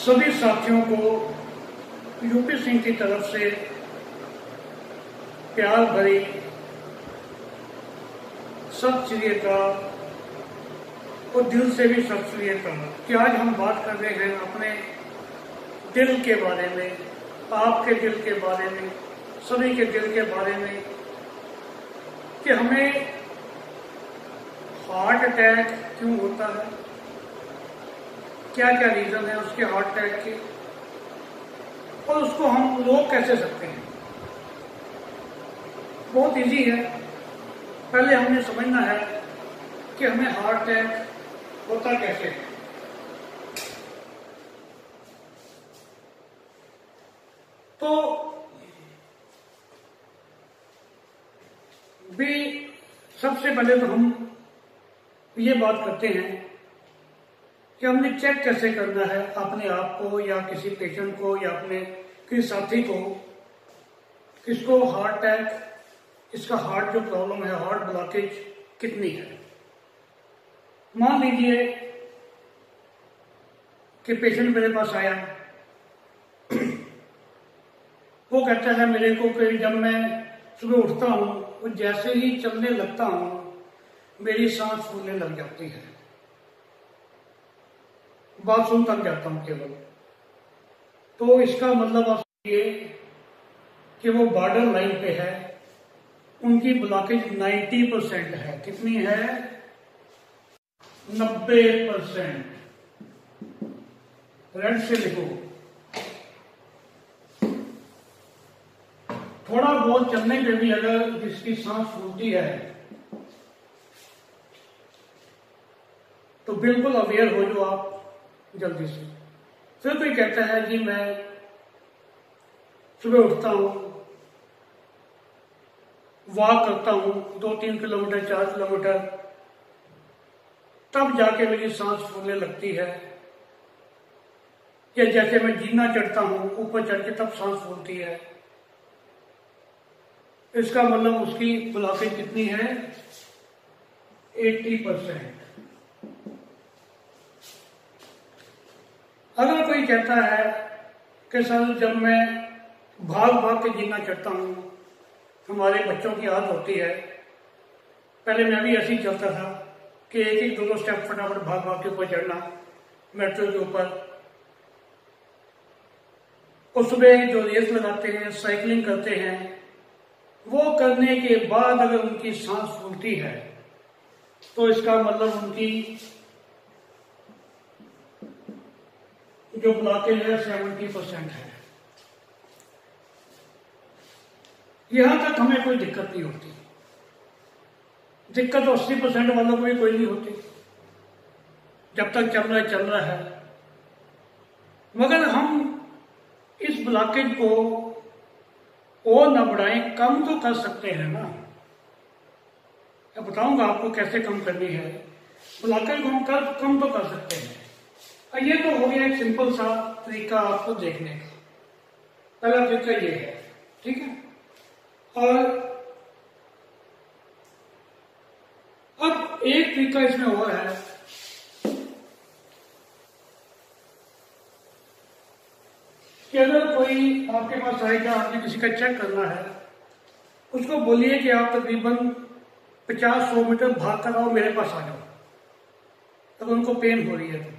सभी साथियों को यूपी सिंह की तरफ से प्यार भरी सत श्री अकाल और दिल से भी सत श्री अकाल कि आज हम बात कर रहे हैं अपने दिल के बारे में, आपके दिल के बारे में, सभी के दिल के बारे में कि हमें हार्ट अटैक क्यों होता है, क्या क्या रीजन है उसके हार्ट अटैक के, और उसको हम रोक कैसे सकते हैं। बहुत इजी है। पहले हमें समझना है कि हमें हार्ट अटैक होता कैसे है। तो भी सबसे पहले तो हम ये बात करते हैं कि हमने चेक कैसे करना है अपने आप को या किसी पेशेंट को या अपने किसी साथी को, किसको हार्ट अटैक, इसका हार्ट जो प्रॉब्लम है, हार्ट ब्लॉकेज कितनी है। मान लीजिए कि पेशेंट मेरे पास आया, वो कहता है मेरे को कि जब मैं सुबह उठता हूं वो जैसे ही चलने लगता हूं मेरी सांस फूलने लग जाती है, बाथरूम तक जाता हूं केवल। तो इसका मतलब आप ये कि वो बॉर्डर लाइन पे है, उनकी ब्लॉकेज 90% है। कितनी है? 90%। रेड से लिखो। थोड़ा बहुत चलने पे भी अगर जिसकी सांस फूलती है तो बिल्कुल अवेयर हो जो आप जल्दी से। फिर कोई कहता है जी मैं सुबह उठता हूं, वॉक करता हूं 2-3 किलोमीटर 4 किलोमीटर, तब जाके मेरी सांस फूलने लगती है, या जैसे मैं जीना चढ़ता हूं ऊपर चढ़ के तब सांस फूलती है। इसका मतलब उसकी ब्लॉकेज कितनी है? 80%। अगर कोई कहता है कि सर जब मैं भाग भाग के जीना चढ़ता हूं, हमारे बच्चों की आदत होती है, पहले मैं भी ऐसे ही चलता था कि एक एक दो स्टेप फटाफट भाग भाग के ऊपर चढ़ना मेट्रो के ऊपर, और सुबह जो रेस लगाते हैं, साइकिलिंग करते हैं, वो करने के बाद अगर उनकी सांस फूलती है तो इसका मतलब उनकी जो ब्लॉकेज है 70% है। यहां तक हमें कोई दिक्कत नहीं होती। दिक्कत 80% वालों को भी कोई नहीं होती, जब तक चल रहा है। मगर हम इस ब्लॉकेज को और न बढ़ाएं, कम तो कर सकते हैं ना। मैं बताऊंगा आपको कैसे कम करनी है। ब्लॉकेज को हम कम तो कर सकते हैं। ये तो हो गया एक सिंपल सा तरीका आपको देखने का। पहला तरीका ये है, ठीक है। और अब एक तरीका इसमें और है कि अगर कोई आपके पास आएगा, आपने किसी का चेक करना है, उसको बोलिए कि आप तकरीबन 50-100 मीटर भाग कर आओ, मेरे पास आ जाओ। अगर उनको पेन हो रही है तो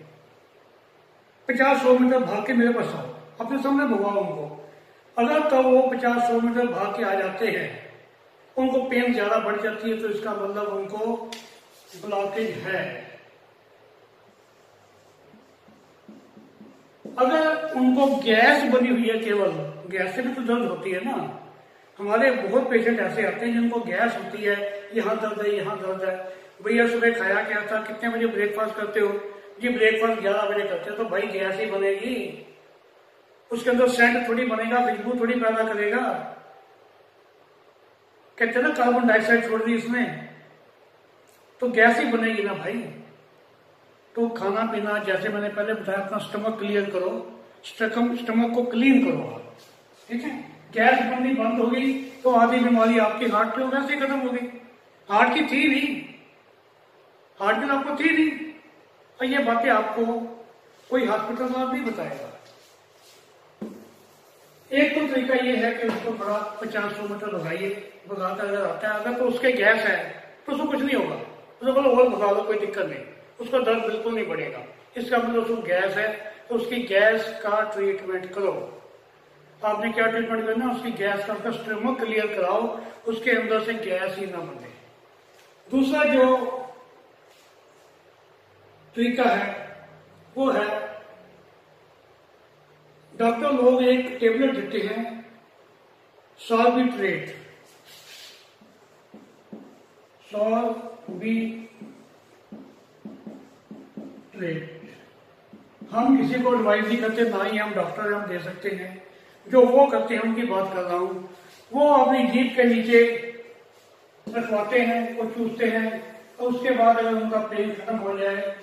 50-100 मीटर भाग के मेरे पास आओ, अपने सामने भगवाओ उनको। अगर तब वो 50-100 मीटर भाग के आ जाते हैं, उनको पेन ज्यादा बढ़ जाती है, तो इसका मतलब उनको ब्लॉकेज है। अगर उनको गैस बनी हुई है, केवल गैस से भी तो दर्द होती है ना। हमारे बहुत पेशेंट ऐसे आते हैं जिनको गैस होती है, यहाँ दर्द है, यहाँ दर्द है। भैया सुबह खाया क्या था, कितने बजे ब्रेकफास्ट करते हो? जी ब्रेकफास्ट 11 बजे करते हो। तो भाई गैस ही बनेगी, उसके अंदर सेंट थोड़ी बनेगा, खुशबू थोड़ी पैदा करेगा। कहते हैं ना कार्बन डाइऑक्साइड छोड़ दी इसमें, तो गैस ही बनेगी ना भाई। तो खाना पीना, जैसे मैंने पहले बताया, अपना स्टमक क्लियर करो, स्टमक को क्लीन करो आप, ठीक है। गैस बननी बंद होगी तो आधी बीमारी आपकी हार्ट की वजह से खत्म होगी। हार्ट की थी नहीं, हार्ट की आपको थी नहीं, और ये बातें आपको कोई हॉस्पिटल वाला नहीं बताएगा। एक तो तरीका ये है कि उसको बड़ा 50-100 मीटर लगाइए, भगाता अगर आता है, अगर तो उसके गैस है तो उसको कुछ नहीं होगा, उसको बोलो और भगा लो, कोई दिक्कत नहीं, उसका दर्द बिल्कुल नहीं बढ़ेगा। इसका मतलब उसको गैस है तो उसकी गैस का ट्रीटमेंट करो। आपने क्या ट्रीटमेंट करना, उसकी गैस का, उसका स्टमक क्लियर कराओ, उसके अंदर से गैस ही ना बने। दूसरा जो तरीका है वो है, डॉक्टर लोग एक टेबलेट देते हैं सॉर्बिट्रेट, हम किसी को एडवाइस नहीं करते, ना ही हम डॉक्टर हम दे सकते हैं। जो वो करते हैं उनकी बात कर रहा हूं। वो अपनी जीभ के नीचे रखवाते हैं, वो चूसते हैं, और उसके बाद अगर उनका पेन खत्म हो जाए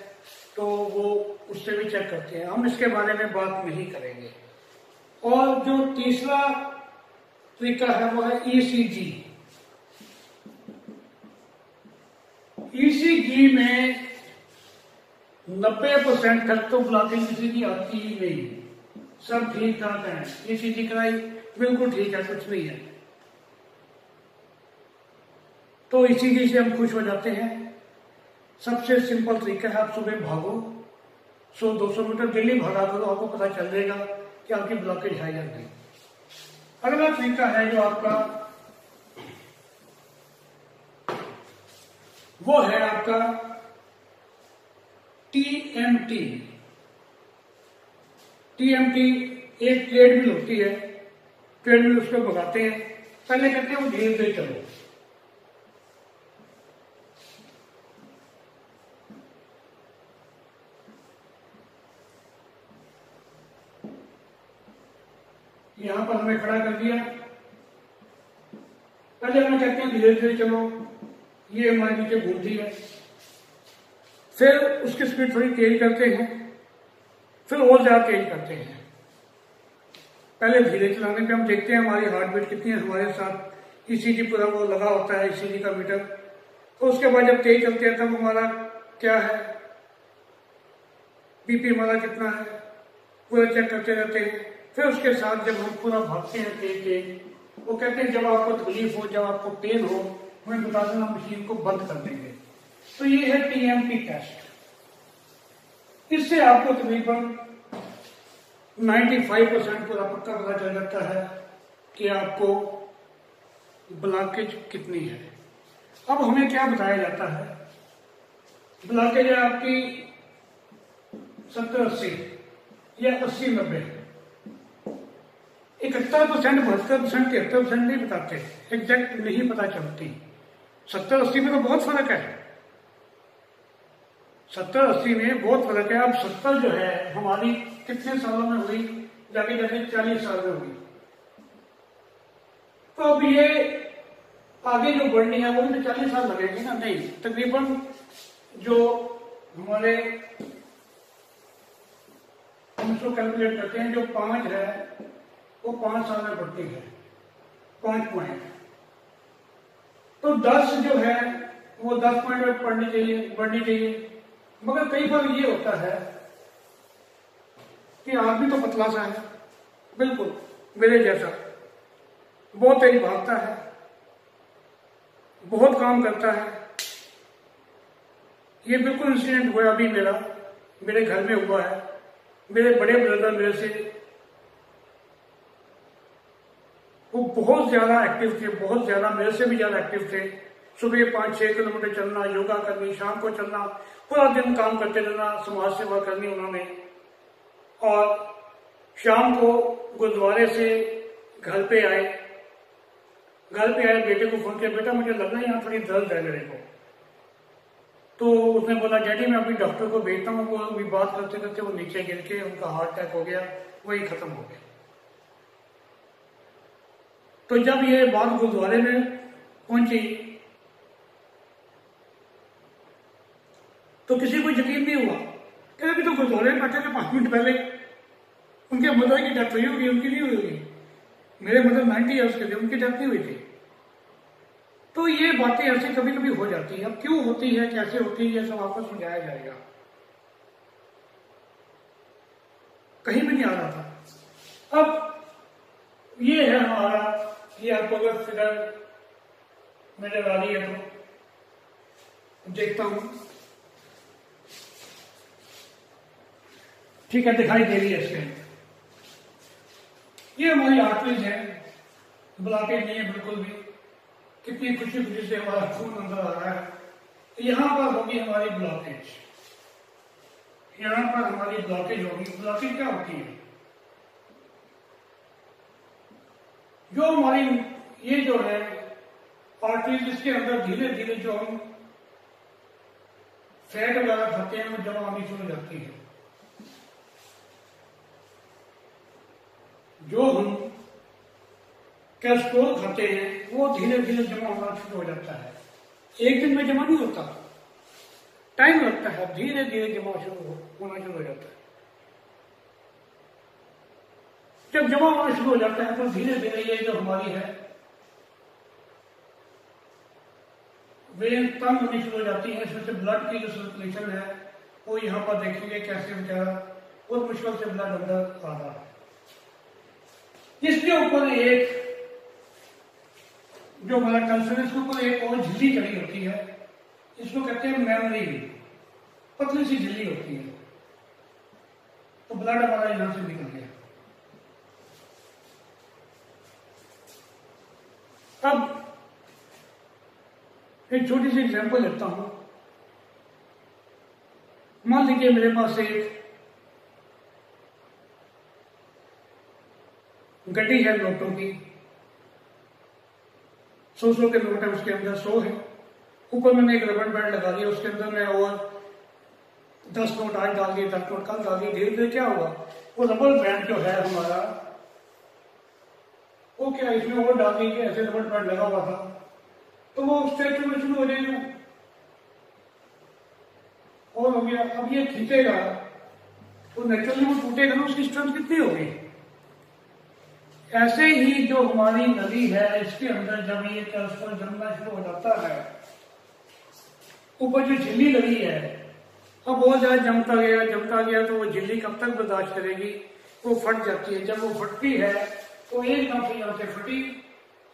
तो वो उससे भी चेक करते हैं। हम इसके बारे में बात नहीं करेंगे। और जो तीसरा तरीका है वो है ईसीजी। ईसीजी में 90% तक तो ब्लॉकिंग किसी की आती ही नहीं, सब ठीक ठाक है। ईसीजी कराई, बिल्कुल ठीक है, कुछ नहीं है। तो ईसीजी से हम खुश हो जाते हैं। सबसे सिंपल तरीका है, आप सुबह भागो 100-200 मीटर डेली भागा करो, आपको पता चल जाएगा कि आपकी ब्लॉकेज है या नहीं। अगला तरीका है जो आपका, वो है आपका टीएमटी। टीएमटी एक ट्रेडमिल होती है, ट्रेडमिल उसको भगाते हैं, पहले कहते हैं वो धीरे धीरे चलो। यहां पर हमें खड़ा कर दिया, पहले हमें कहते हैं धीरे धीरे चलो, ये हमारे नीचे घूमती है। फिर उसकी स्पीड थोड़ी तेज करते हैं, फिर और ज्यादा तेज करते हैं। पहले धीरे चलाने पे हम देखते हैं हमारी हार्ट बीट कितनी है, हमारे साथ ईसीजी पूरा वो लगा होता है, ईसीजी का मीटर। तो उसके बाद जब तेज चलते हैं तब हमारा क्या है, बीपी हमारा कितना है, पूरा चेक करते रहते हैं। फिर उसके साथ जब हम पूरा भागते हैं तेज तेज, वो कहते हैं जब आपको तकलीफ हो, जब आपको पेन हो, हमें बता देना, मशीन को बंद कर देंगे। तो ये है टीएमटी टेस्ट। इससे आपको तकरीबन 95% पूरा पक्का पता चल जाता है कि आपको ब्लॉकेज कितनी है। अब हमें क्या बताया जाता है, ब्लॉकेज है आपकी 70-80 या 80-90, 71%, 72%, 73% नहीं बताते, एग्जैक्ट नहीं पता चलती। 70-80 में तो बहुत फर्क है, 70-80 में बहुत फर्क है। अब 70 जो है हमारी कितने सालों में हुई, जाके जाके 40 साल में हुई। तो अब ये आगे जो बढ़नी है वो भी 40 साल लगेगी ना, नहीं, तकरीबन जो हमारे हम इसको कैलकुलेट करते हैं, जो 5 है वो 5 साल में बढ़ती है, 5 पॉइंट। तो 10 जो है वो 10 पॉइंट में बढ़नी चाहिए। मगर कई बार ये होता है कि आदमी तो पतला सा है, बिल्कुल मेरे जैसा, बहुत तेज भागता है, बहुत काम करता है। ये बिल्कुल इंसिडेंट हुआ अभी मेरे घर में हुआ है। मेरे बड़े ब्रदर मेरे से, वो बहुत ज्यादा एक्टिव थे, बहुत ज्यादा, मेरे से भी ज्यादा एक्टिव थे। सुबह 5-6 किलोमीटर चलना, योगा करनी, शाम को चलना, पूरा दिन काम करते रहना, समाज सेवा करनी उन्होंने। और शाम को गुरुद्वारे से घर पे आए, बेटे को फोन किया, बेटा मुझे लग रहा है यहाँ थोड़ी दर्द है मेरे को। तो उसने बोला डैडी मैं अभी डॉक्टर को भेजता हूँ। वो अभी बात करते करते वो नीचे गिर के उनका हार्ट अटैक हो गया, वही खत्म हो गया। तो जब ये बात गुरुद्वारे में पहुंची तो किसी को यकीन नहीं हुआ, क्या अभी तो गुरुद्वारे में बैठे थे 5 मिनट पहले, उनके मदर की डेथ हुई होगी, उनकी नहीं हुई होगी। मेरे मदर 90 ईयर्स के थे, उनकी डेथ नहीं हुई थी। तो ये बातें ऐसे कभी कभी हो जाती है। अब क्यों होती है, कैसे होती है, ये सब आपको समझाया जाएगा, कहीं भी नहीं आ रहा था। अब ये है हमारा, ये आपको अगर फिगर नजर आ रही है तो देखता हूं, ठीक है, दिखाई दे रही है इसके अंदर। ये हमारी आर्टरीज है, ब्लॉकेज नहीं है बिल्कुल भी, कितनी खुशी खुशी से हमारा खून अंदर आ रहा है। यहां पर होगी हमारी ब्लॉकेज, यहां पर हमारी ब्लॉकेज होगी। ब्लॉकेज क्या होती है? जो हमारी ये जो है आर्टरीज, इसके अंदर धीरे धीरे जो हम फैट वगैरह खाते हैं वो जमा होनी शुरू हो जाती है। जो हम कैल्स्ट्रोल खाते हैं वो धीरे धीरे जमा होना शुरू हो जाता है। एक दिन में जमा नहीं होता, टाइम लगता है, धीरे धीरे जमा होना शुरू हो जाता है। जब जमा होना शुरू हो जाता है तो धीरे धीरे ये जो हमारी है वेन तंग होनी शुरू हो जाती है। इसमें से ब्लड की जो सर्कुलेशन है वो यहाँ पर देखेंगे कैसे बेचारा बहुत मुश्किल से ब्लड अंदर आ रहा है। इसके ऊपर एक जो हमारा कल्चर, इसके ऊपर एक और झिल्ली चढ़ी होती है, इसको कहते हैं मेमोरी, पतली सी झिल्ली होती है। तो ब्लड हमारा यहां से निकल गया। अब एक छोटी सी एग्जांपल लेता हूं। मान लीजिए मेरे पास एक गड्डी है नोटों की, 100 के नोट है, उसके अंदर 100 है। ऊपर मैंने एक रबड़ बैंड लगा दिया, उसके अंदर मैं और 10 नोट आज डाल दिए, 10 नोट कल डाल दिए। धीरे धीरे क्या हुआ, वो रबड़ बैंड जो है हमारा वो क्या इसमें और डाल दीजिए, ऐसे रबड़ बैंड लगा हुआ था तो वो स्ट्रेच होना शुरू हो जाएगा और हो गया। अब ये खींचेगा तो नेचुरली वो टूटेगा ना, उसकी स्ट्रेंथ कितनी होगी। ऐसे ही जो हमारी नली है इसके अंदर जब ये कैल्शियम जमना शुरू हो जाता है, ऊपर जो झिल्ली लगी है, अब बहुत ज्यादा जमता गया तो वो झिल्ली कब तक बर्दाश्त करेगी, वो फट जाती है। जब वो फटती है तो एकदम से यहाँ से फटी,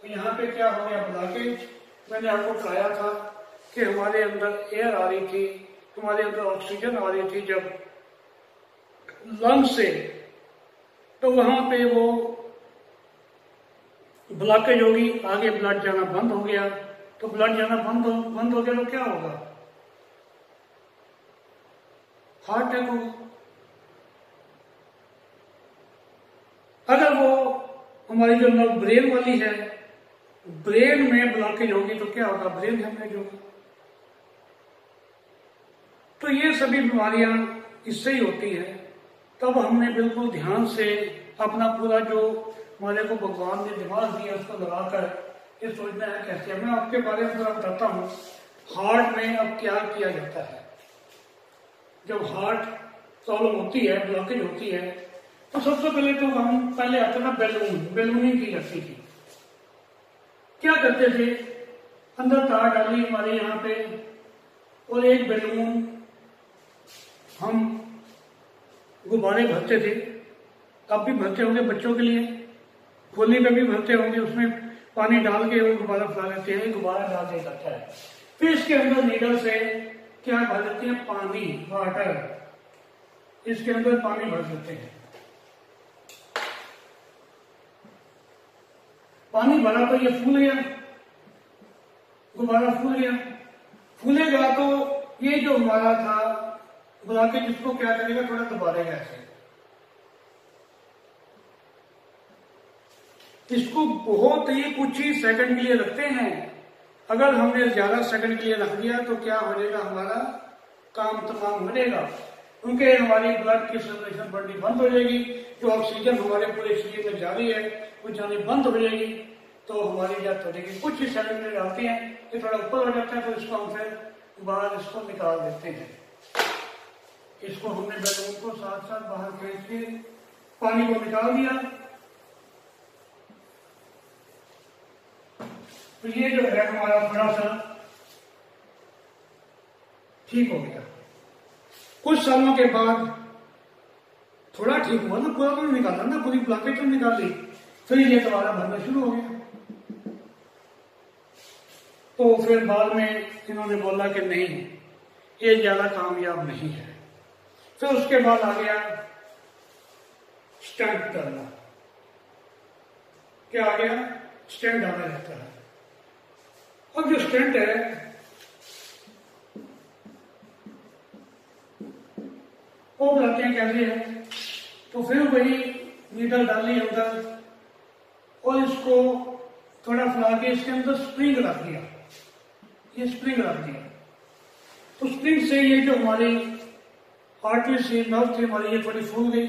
तो यहाँ पे क्या हो गया, ब्लॉकेज। मैंने आपको बताया था कि हमारे अंदर एयर आ रही थी, हमारे अंदर ऑक्सीजन आ रही थी जब लंग से, तो वहां पे वो ब्लॉकेज होगी, आगे ब्लड जाना बंद हो गया। तो ब्लड जाना बंद हो गया तो क्या होगा, हार्ट अटैक होगा। अगर वो हमारी जो नर्व ब्रेन वाली है, ब्रेन में ब्लॉकेज होगी तो क्या होगा, ब्रेन हेमरेज होगा। तो ये सभी बीमारियां इससे ही होती है। तब हमने बिल्कुल ध्यान से अपना पूरा जो हमारे को भगवान ने दिमाग दिया उसको लगाकर ये सोचना है कैसे। मैं आपके बारे में थोड़ा बताता हूँ। हार्ट में अब क्या किया जाता है, जब हार्ट प्रॉब्लम होती है, ब्लॉकेज होती है, तो सबसे पहले तो हम पहले आते ना बैलूनिंग की जाती थी। क्या करते थे, अंदर तार डाली हमारे यहाँ पे और एक बैलून हम गुब्बारे भरते थे। अब भी भरते होंगे बच्चों के लिए, होली में भी भरते होंगे, उसमें पानी डाल के वो गुब्बारा फैला देते हैं, गुब्बारा डाल दिया जाता है। फिर इसके अंदर नीडल से क्या भर देते हैं, पानी, वाटर, इसके अंदर पानी भर देते हैं। पानी भरा तो ये फूल गया, गुब्बारा फूल गया। फूलेगा तो ये जो हमारा था ब्लॉकेज, इसको क्या करेगा, थोड़ा दबाएगा ऐसे। इसको बहुत ही कुछ ही सेकंड के लिए रखते हैं। अगर हमने ज्यादा सेकंड के लिए रख दिया तो क्या हो जाएगा, हमारा काम तमाम हो जाएगा, क्योंकि हमारी ब्लड की सर्कुलेशन बढ़नी बंद हो जाएगी। जो ऑक्सीजन हमारे पूरे शरीर में जा रही है वो जानी बंद हो जाएगी, तो हमारी डेथ हो जाएगी। कुछ ही सेकंड में डालते हैं, ये थोड़ा ऊपर हो जाता है, तो इसको हम फिर बाहर इसको निकाल देते हैं। इसको हमने बैलून को साथ साथ बाहर खींच के पानी को निकाल दिया, तो ये जो है हमारा थोड़ा सा ठीक हो गया। कुछ सालों के बाद थोड़ा ठीक हुआ ना, पूरा तो निकाला ना, पूरी ब्लॉकेज तो निकाल ली। फिर ये दोबारा भरना शुरू हो गया। तो फिर बाद में इन्होंने बोला कि नहीं, ये ज्यादा कामयाब नहीं है। फिर उसके बाद आ गया स्टेंट डालना। क्या आ गया? स्टेंट डालना रहता है। अब जो स्टेंट है वो बताते हैं कैसे है। तो फिर वही नीडल डाली अंदर और इसको थोड़ा फैला के इसके अंदर स्प्रिंग रख दिया। ये स्प्रिंग रख दिया तो स्प्रिंग से ये जो हमारी आर्टरी से नर्व थी हमारी, ये थोड़ी फूल गई।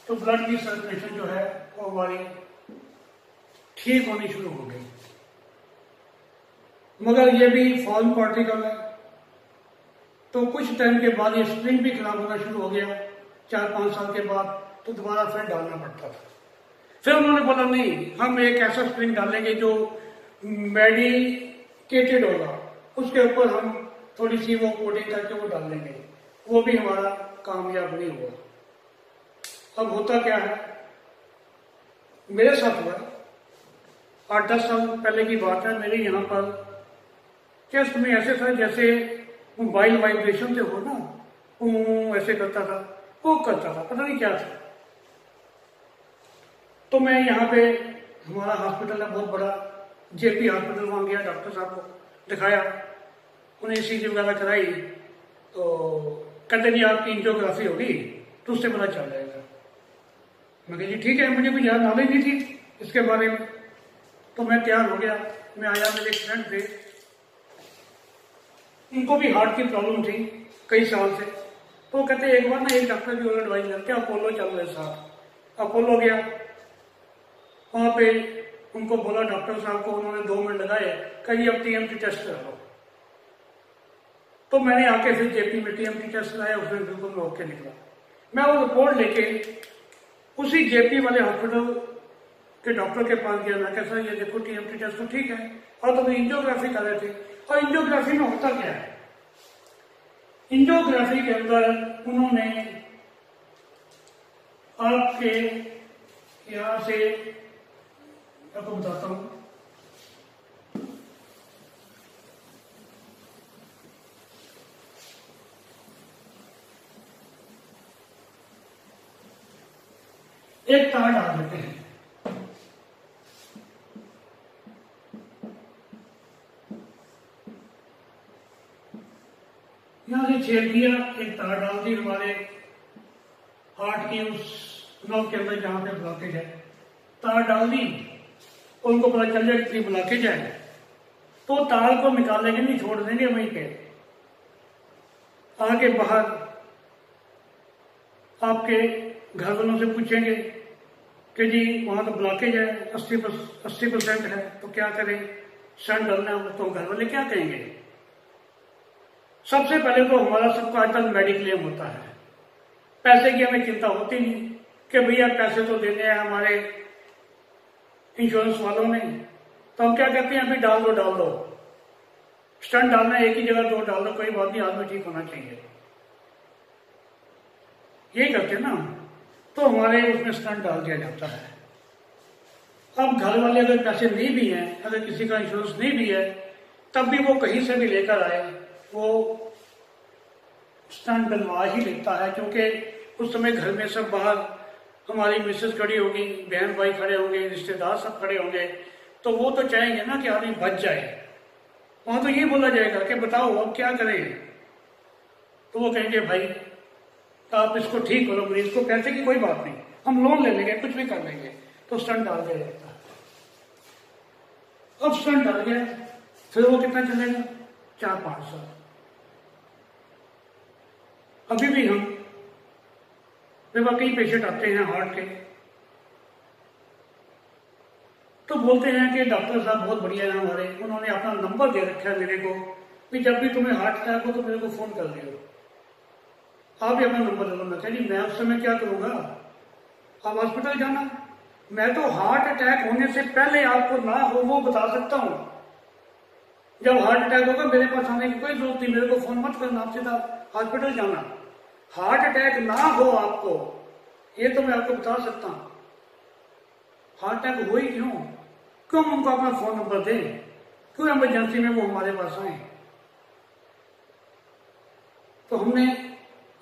तो ब्लड की सर्कुलेशन जो है वो हमारी ठीक होनी शुरू हो गई। मगर ये भी फॉर्म पार्टिकल है, तो कुछ टाइम के बाद ये स्प्रिंग भी खराब होना शुरू हो गया। 4-5 साल के बाद तो दोबारा फिर डालना पड़ता था। फिर उन्होंने बोला नहीं, हम एक ऐसा स्प्रिंग डालेंगे जो मेडिकेटेड होगा, उसके ऊपर हम थोड़ी सी वो कोटिंग करके वो डाल लेंगे। वो भी हमारा कामयाब नहीं हुआ। अब होता क्या है, मेरे साथ हुआ 8-10 साल पहले की बात है। मेरे यहाँ पर चेस्ट में ऐसे था जैसे मोबाइल वाइब्रेशन से हो ना, ऐसे करता था, वो करता था, पता नहीं क्या था। तो मैं यहाँ पे, हमारा हॉस्पिटल है बहुत बड़ा, जेपी हॉस्पिटल, वहां गया, डॉक्टर साहब को दिखाया, उन्हें ईसीजी वगैरह कराई। तो कहते जी आपकी एंजियोग्राफी होगी तो उससे पता चल जाएगा। मैं कहा जी ठीक है, मुझे कोई ज़्यादा नॉलेज नहीं थी इसके बारे में। तो मैं तैयार हो गया, मैं आया, मेरे एक फ्रेंड थे, उनको भी हार्ट की प्रॉब्लम थी कई साल से। तो कहते एक बार ना एक डॉक्टर की और एडवाइस करके अपोलो चल रहे साथ। अपोलो गया, वहां पे उनको बोला डॉक्टर साहब को, उन्होंने 2 मिनट लगाए, कहा अब टीएमटी टेस्ट करा लो। तो मैंने आके फिर जेपी में टीएमटी टेस्ट कराया, उसमें बिल्कुल रोक के निकला। मैं वो रिपोर्ट लेके उसी जेपी वाले हॉस्पिटल के डॉक्टर के पास गया। मैं कहा सर ये देखो टीएमटी टेस्ट तो ठीक है, और तो एंजियोग्राफी कर रहे थे। और एंजियोग्राफी में होता क्या है, एंजियोग्राफी के अंदर उन्होंने आपके यहां से, आपको बताता हूं, एक तार डाल देते हैं, यहां से छेद दिया, एक तार डाल दी हमारे हार्ट की उस नर्व के अंदर जहां पे ब्लॉकेज है, तार डाल दी, उनको पता चल जाए कितनी ब्लॉकेज है। तो तार को निकालेंगे नहीं, छोड़ देंगे वहीं पे। आगे बाहर आपके घर वालों से पूछेंगे कि जी वहां तो ब्लॉकेज है, 80% है, तो क्या करें, शन डालना है। तो घर वाले क्या कहेंगे? सबसे पहले तो हमारा सबका आजकल मेडिक्लेम होता है, पैसे की हमें चिंता होती नहीं कि भैया पैसे तो देने हैं हमारे इंश्योरेंस वालों ने। तो हम क्या कहते हैं, अभी डाल दो, स्टंट डालना है, एक ही जगह 2 डाल दो, कोई बात नहीं, आदमी ठीक होना चाहिए, ये करते ना। तो हमारे उसमें स्टंट डाल दिया जाता है। अब घर वाले अगर पैसे नहीं भी हैं, अगर किसी का इंश्योरेंस नहीं भी है, तब भी वो कहीं से भी लेकर आए, वो स्टंट डलवा ही लेता है। क्योंकि उस समय घर में सब बाहर, हमारी मिसेस खड़ी होगी, बहन भाई खड़े होंगे, रिश्तेदार सब खड़े होंगे, तो वो तो चाहेंगे ना कि आदमी बच जाए। वहां तो ये बोला जाएगा कि बताओ अब क्या करें। तो वो कहेंगे भाई तो आप इसको ठीक करो, मरीज को, पैसे की कोई बात नहीं, हम लोन ले लेंगे, कुछ भी कर लेंगे। तो स्टंट डाल दिया जाता है। अब स्टंट डाल गया, फिर वो कितना चलेगा, 4-5 साल। अभी भी हम कई पेशेंट आते हैं हार्ट के, तो बोलते हैं कि डॉक्टर साहब बहुत बढ़िया है हमारे, उन्होंने अपना नंबर दे रखा है मेरे को कि जब भी तुम्हें हार्ट अटैक हो तो मेरे को फोन कर दियो, आप भी अपना नंबर ले लो। मैं कह जी मैं उस समय क्या करूंगा, आप हॉस्पिटल जाना, मैं तो हार्ट अटैक होने से पहले आपको ना हो वो बता सकता हूं। जब हार्ट अटैक होगा मेरे पास आने की कोई जरूरत नहीं, मेरे को फोन मत करना, आप सीधा हॉस्पिटल जाना। हार्ट अटैक ना हो आपको, ये तो मैं आपको बता सकता हूं। हार्ट अटैक हुई क्यों, क्यों हम उनको अपना फोन नंबर दें, क्यों इमरजेंसी में वो हमारे पास आए। तो हमने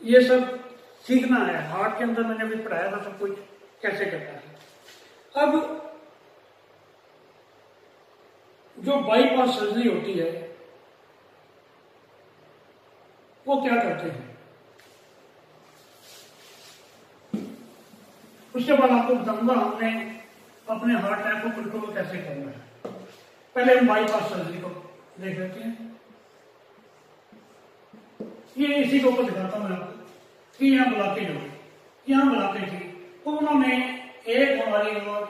ये सब सीखना है। हार्ट के अंदर मैंने भी पढ़ाया था सब कुछ कैसे करना है। अब जो बाईपास सर्जरी होती है वो क्या करते हैं, उसके बाद आपको बताऊंगा हमने अपने हार्ट अटैक को कंट्रोल कैसे करना है। पहले हम बाईपास सर्जरी को देख लेते हैं। ये इसी के ऊपर दिखाता हूं मैं आपको कि यहाँ ब्लॉकेज हो, यहाँ ब्लॉकेज थी, तो उन्होंने एक हमारी और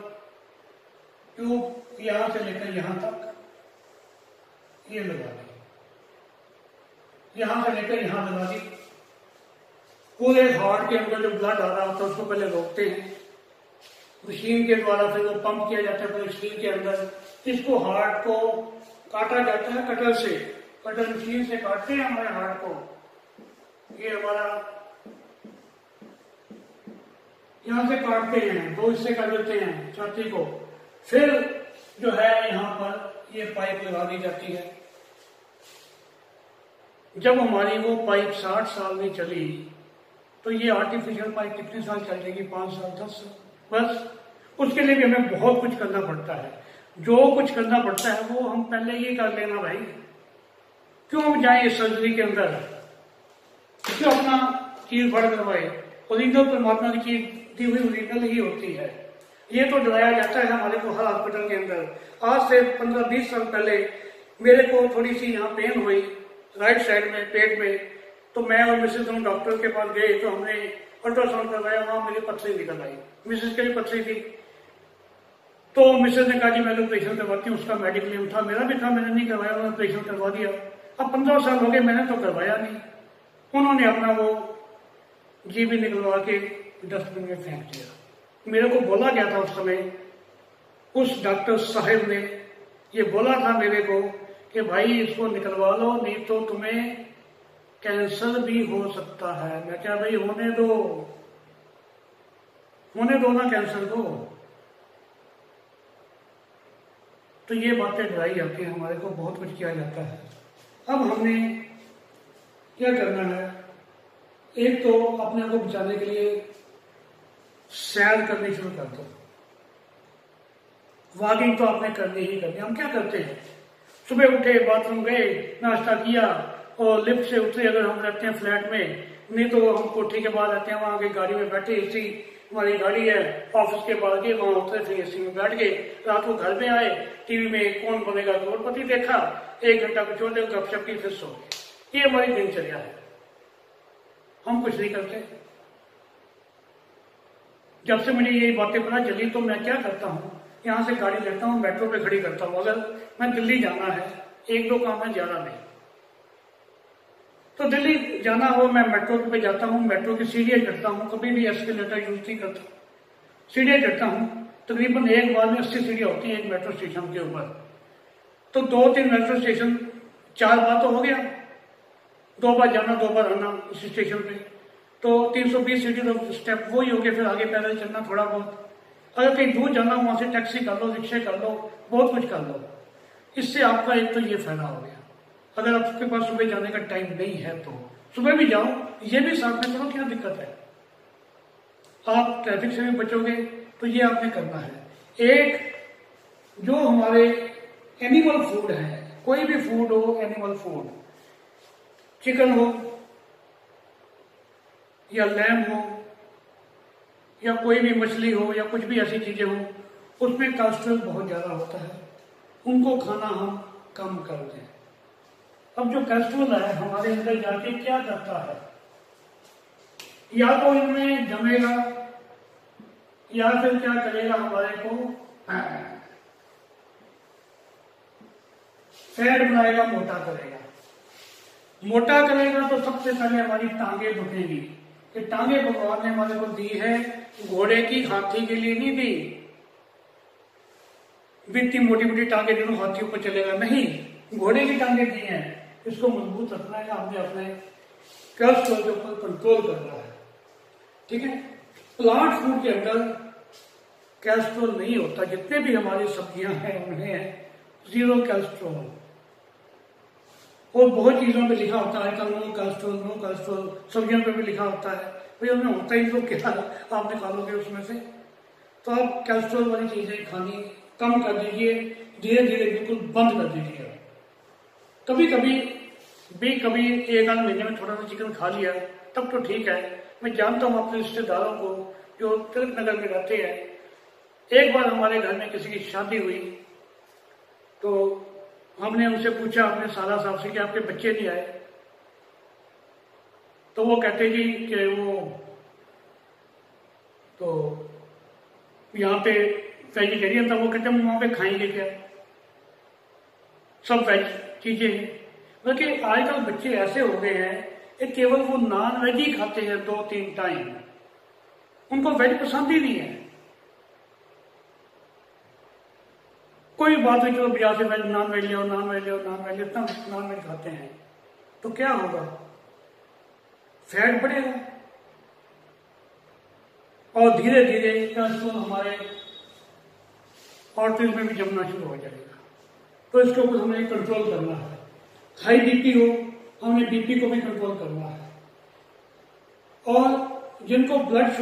ट्यूब यहां से लेकर यहां तक ये लगा दी, यहां से लेकर यहां लगा दी। पूरे हार्ट के अंदर जो ब्लड आ रहा होता है उसको पहले रोकते हैं, मशीन के द्वारा फिर वो पंप किया जाता है पूरे शरीर के अंदर। इसको हार्ट को काटा जाता है कटर से, कटर मशीन से काटते हैं हमारे हार्ट को। ये हमारा यहां से काटते हैं, दो हिस्से कर देते हैं छाती को, फिर जो है यहां पर ये पाइप लगा दी जाती है। जब हमारी वो पाइप 60 साल में चली तो ये आर्टिफिशियल पाइप कितने साल चलेगी, 5 साल 10 साल बस। उसके लिए भी हमें बहुत कुछ करना पड़ता है। जो कुछ करना पड़ता है वो हम पहले ही कर लेना भाई, क्यों हम जाए इस सर्जरी के अंदर, क्यों अपना चीज फड़ करवाए। ओरिजिनल परमात्मा की चीज दी हुई ओरिजिनल ही होती है। ये तो डराया जाता है हमारे को हर हॉस्पिटल के अंदर। आज से 15-20 साल पहले मेरे को थोड़ी सी यहाँ पेन हुई राइट साइड में पेट में, तो मैं और मिसेज दोनों डॉक्टर के पास गए, तो हमने अल्ट्रासाउंड करवाया, वहां मेरी पथरी निकल आई, मिसेज की भी पथरी थी। तो मिसेज ने कहा जी मैं ऑपरेशन करवाती हूँ, उसका मेडिक्लेम था, मेरा भी था, मैंने नहीं करवाया, उन्होंने ऑपरेशन करवा दिया। अब 15 साल हो गए मैंने तो करवाया नहीं, उन्होंने अपना वो जीबी निकलवा के डस्टबिन में फेंक दिया। मेरे को बोला गया था उस समय, उस डॉक्टर साहब ने ये बोला था मेरे को कि भाई इसको निकलवा लो, नहीं तो तुम्हें कैंसर भी हो सकता है। मैं क्या भाई होने दो ना कैंसर को। तो ये बातें डराई जाती है, हमारे को बहुत कुछ किया जाता है। अब हमने क्या करना है, एक तो अपने आप को बचाने के लिए सैर करनी शुरू कर दो। वॉकिंग तो आपने करनी ही करनी। हम क्या करते हैं, सुबह उठे, बाथरूम गए, नाश्ता किया और लिफ्ट से उतरे, अगर हम रहते हैं फ्लैट में, नहीं तो हम कोठी के बाद रहते हैं, वहां की गाड़ी में बैठे, एसी हमारी गाड़ी है, ऑफिस के बाद गए, वहां उतरे, फिर एसी में बैठ गए, रात को घर में आए, टीवी में कौन बनेगा करोड़पति देखा, 1 घंटा कुछ और गपशप की, फिर सो गए। ये हमारी दिनचर्या है, हम कुछ नहीं करते। जब से मुझे ये बातें पता चली तो मैं क्या करता हूँ, यहाँ से गाड़ी लेता हूँ, मेट्रो पे खड़ी करता हूँ। अगर मैं दिल्ली जाना है, 1-2 काम है, ज्यादा नहीं, तो दिल्ली जाना हो मैं मेट्रो पे जाता हूँ, मेट्रो की सीढ़ियाँ चढ़ता हूँ, कभी भी एस्केलेटर यूज नहीं करता, सीढ़ियाँ चढ़ता हूँ। तकरीबन एक बार में 80 सीढ़ियाँ होती हैं एक मेट्रो स्टेशन के ऊपर, तो 2-3 मेट्रो स्टेशन, 4 बार तो हो गया, 2 बार जाना 2 बार आना उसी स्टेशन पे, तो 320 सीढ़ी तो स्टेप वो ही हो गए। फिर आगे पैदल चलना थोड़ा बहुत, अगर कहीं दूर जाना वहां से टैक्सी कर लो, रिक्शे कर लो, बहुत कुछ कर लो। इससे आपका एक तो ये फायदा हो गया। अगर आपके पास सुबह जाने का टाइम नहीं है तो सुबह भी जाओ, ये भी साथ में करो, क्या दिक्कत है, आप ट्रैफिक से भी बचोगे। तो ये आपने करना है। एक जो हमारे एनिमल फूड है, कोई भी फूड हो, एनिमल फूड, चिकन हो या लैम हो या कोई भी मछली हो या कुछ भी ऐसी चीजें हो, उसमें कोलेस्ट्रॉल बहुत ज्यादा होता है, उनको खाना हम कम कर दें। अब जो कोलेस्ट्रॉल है हमारे अंदर जाके क्या करता है, या तो इनमें जमेगा या फिर क्या करेगा, हमारे को फैट बनाएगा, मोटा करेगा। मोटा करेगा तो सबसे पहले हमारी टांगे दुखेगी, कि टांगे भगवान ने हमारे को दी है घोड़े की, हाथी के लिए नहीं दी। इतनी मोटी मोटी टांगे जिन्होंने हाथियों पर चलेगा नहीं, घोड़े की टांगे दी हैं। इसको मजबूत रखना है, आपने अपने कोलेस्ट्रॉल के ऊपर कंट्रोल करना है, ठीक है। प्लांट फूड के अंदर कैल्स्ट्रॉल नहीं होता। जितने भी हमारी सब्जियां हैं उनमें 0 कैल्स्ट्रॉल। और बहुत चीजों पे लिखा होता है नो कैल्स्ट्रॉल, नो कैल्स्ट्रॉल। सब्जियों पे भी लिखा होता है, भाई उनमें होता ही तो क्या आप निकालोगे उसमें से। तो आप कैल्स्ट्रॉल वाली चीजें खानी कम कर दीजिए, धीरे धीरे बिल्कुल बंद कर दीजिए। कभी कभी एक आध महीने में थोड़ा सा चिकन खा लिया तब तो ठीक है। मैं जानता हूँ अपने रिश्तेदारों को जो तिलक नगर में रहते हैं, एक बार हमारे घर में किसी की शादी हुई तो हमने उनसे पूछा, अपने साला साहब से, कि आपके बच्चे नहीं आए? तो वो कहते जी कि वो तो यहाँ पे वेजिटेरियन था। वो कहते हम वहां पे खाएंगे क्या, सब वेज चीजें हैं। बल्कि आजकल बच्चे ऐसे हो गए हैं कि केवल वो नॉन वेज ही खाते हैं 2-3 टाइम, उनको वेज पसंद ही नहीं है। कोई बात नहीं, चलो बिहार से वेज नॉन वेज ले, नॉन वेज ले, नॉन वेज, इतना नॉन वेज खाते हैं तो क्या होगा, फैट बढ़ेगा और धीरे धीरे कैल्शियम हमारे आर्टरीज में भी जमना शुरू हो जाएगा। तो इसके ऊपर हमें कंट्रोल करना है। हाई बीपी हो, हमें बीपी को भी कंट्रोल करना है। और जिनको ब्लड